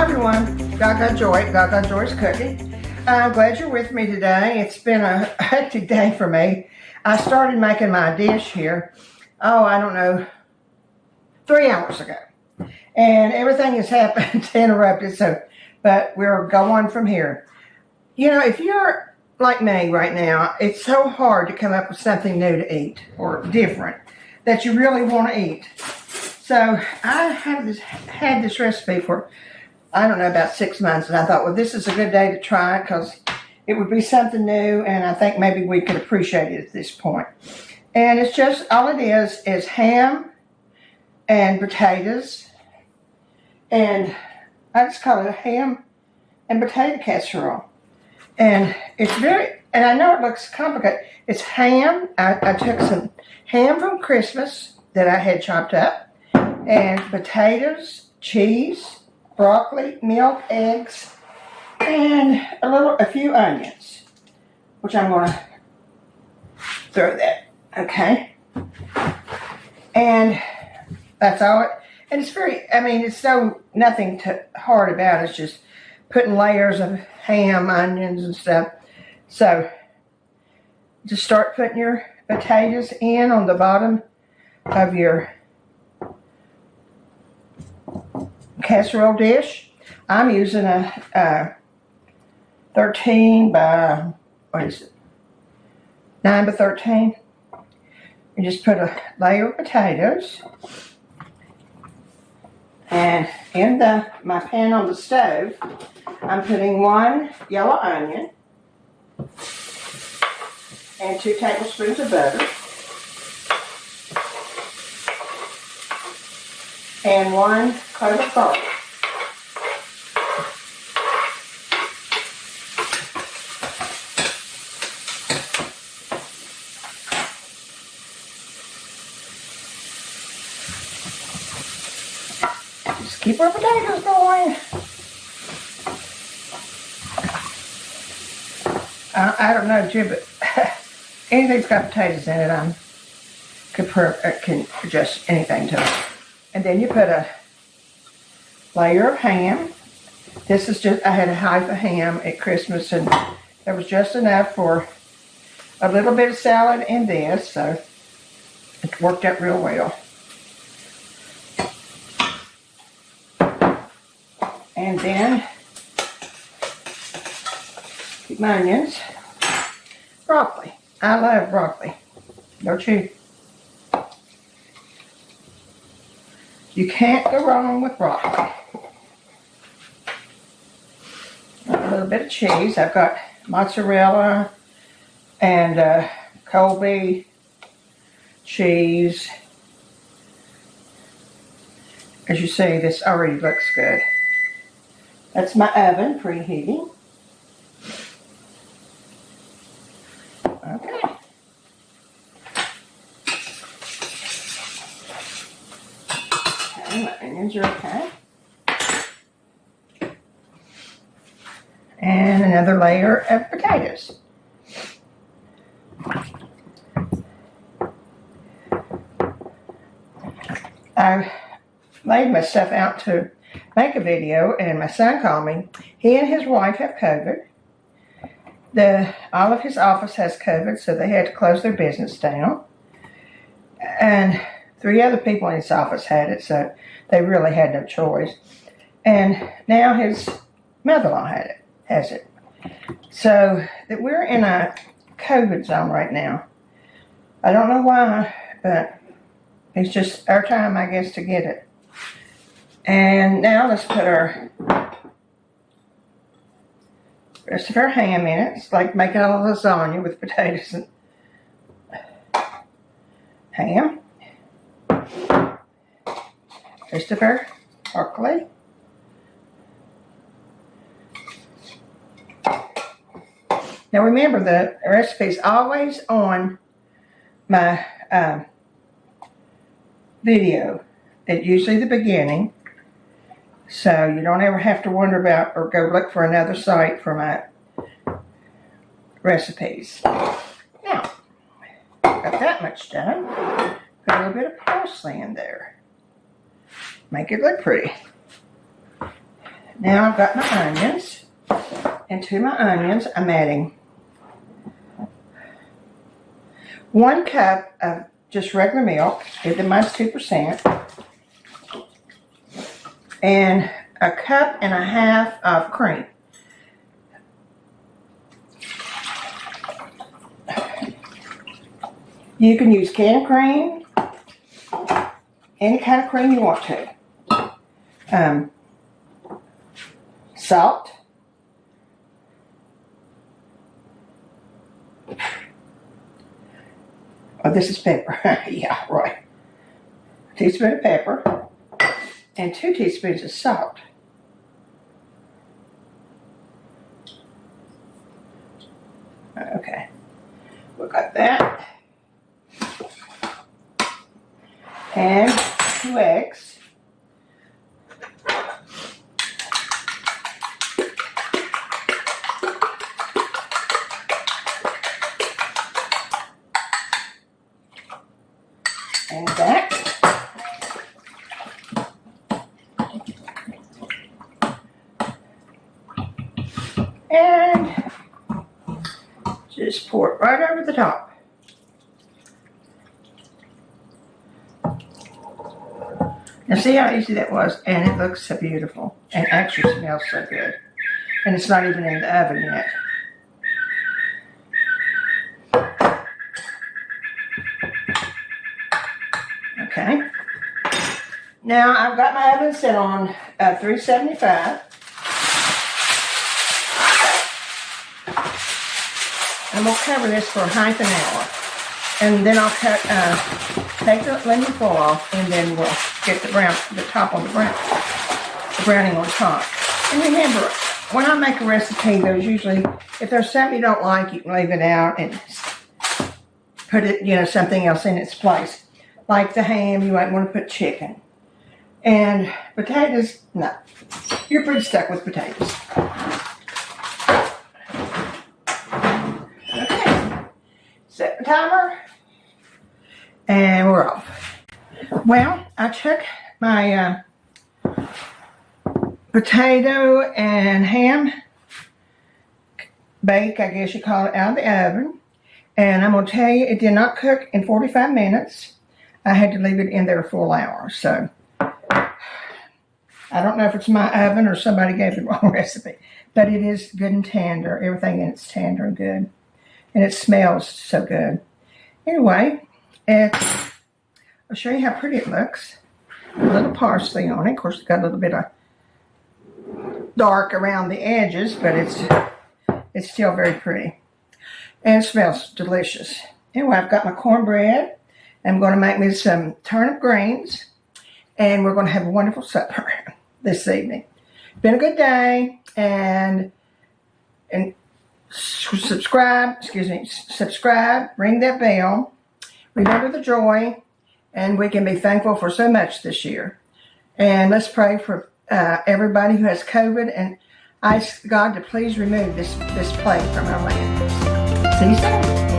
Hi everyone, Gagajoy's cooking. I'm glad you're with me today. It's been a hectic day for me. I started making my dish here, I don't know, 3 hours ago. And everything has happened interrupted, but we're going from here. You know, if you're like me right now, it's so hard to come up with something new to eat or different that you really want to eat. So I had this recipe for, I don't know, about 6 months, and I thought, well, this is a good day to try it because it would be something new, and I think maybe we could appreciate it at this point. And it's just, all it is ham and potatoes, and I just call it a ham and potato casserole. And it's and I know it looks complicated. It's ham. I took some ham from Christmas that I had chopped up, and potatoes, cheese, broccoli, milk, eggs, and a few onions, which I'm going to throw that, okay? And that's all and it's it's nothing hard about it. It's just putting layers of ham, onions, and stuff. So just start putting your potatoes in on the bottom of your casserole dish. I'm using a 13 by, 9 by 13. You just put a layer of potatoes. And in my pan on the stove, I'm putting 1 yellow onion and 2 tablespoons of butter and 1 clove of garlic. Just keep our potatoes going. I don't know, Jim, but anything's got potatoes in it, I can adjust anything to it. And then you put a layer of ham. This is just, I had a half of ham at Christmas, and there was just enough for a little bit of salad in this, so it worked out real well. And then keep my onions. Broccoli. I love broccoli. Don't you? You can't go wrong with broccoli. A little bit of cheese. I've got mozzarella and Colby cheese. As you see, this already looks good. That's my oven preheating. Okay. My onions are okay. And another layer of potatoes. I laid my stuff out to make a video, and my son called me. He and his wife have COVID. All of his office has COVID, so they had to close their business down. And 3 other people in his office had it, so they really had no choice. And now his mother-in-law has it. So that we're in a COVID zone right now. I don't know why, but it's just our time, I guess, to get it. And now let's put our rest of our ham in it. It's like making a lasagna with potatoes and ham. Rest of our broccoli. Now remember, the recipe is always on my video at usually the beginning, so you don't ever have to wonder about or go look for another site for my recipes. Now, got that much done. Put a little bit of parsley in there. Make it look pretty. Now I've got my onions. And to my onions, I'm adding 1 cup of just regular milk. Mine's 2%. And 1.5 cups of cream. You can use canned cream, any kind of cream you want to. Salt. Oh, this is pepper. Yeah, right. A teaspoon of pepper and 2 teaspoons of salt. Okay, we got that. And 2 eggs. And that. And just pour it right over the top. Now see how easy that was? And it looks so beautiful. And actually smells so good. And it's not even in the oven yet. Okay. Now I've got my oven set on 375. I'm going to cover this for half an hour. And then I'll take the lemon foil off, and then we'll get the top on the browning on top. And remember, when I make a recipe, there's usually, if there's something you don't like, you can leave it out and put it, something else in its place. Like the ham, you might want to put chicken. And potatoes, no. You're pretty stuck with potatoes. Okay. Set the timer. And we're off. Well, I took my potato and ham bake, I guess you call it, out of the oven. And I'm going to tell you, it did not cook in 45 minutes. I had to leave it in there a full hour. So, I don't know if it's my oven or somebody gave the wrong recipe. But it is good and tender. Everything in it's tender and good. And it smells so good. Anyway, I'll show you how pretty it looks. A little parsley on it. Of course, it's got a little bit of dark around the edges, but it's still very pretty. And it smells delicious. Anyway, I've got my cornbread. I'm going to make me some turnip greens. And we're going to have a wonderful supper this evening. Been a good day. And subscribe, ring that bell. Remember the joy. And we can be thankful for so much this year. And let's pray for everybody who has COVID. And ask God to please remove this plague from our land. See you soon.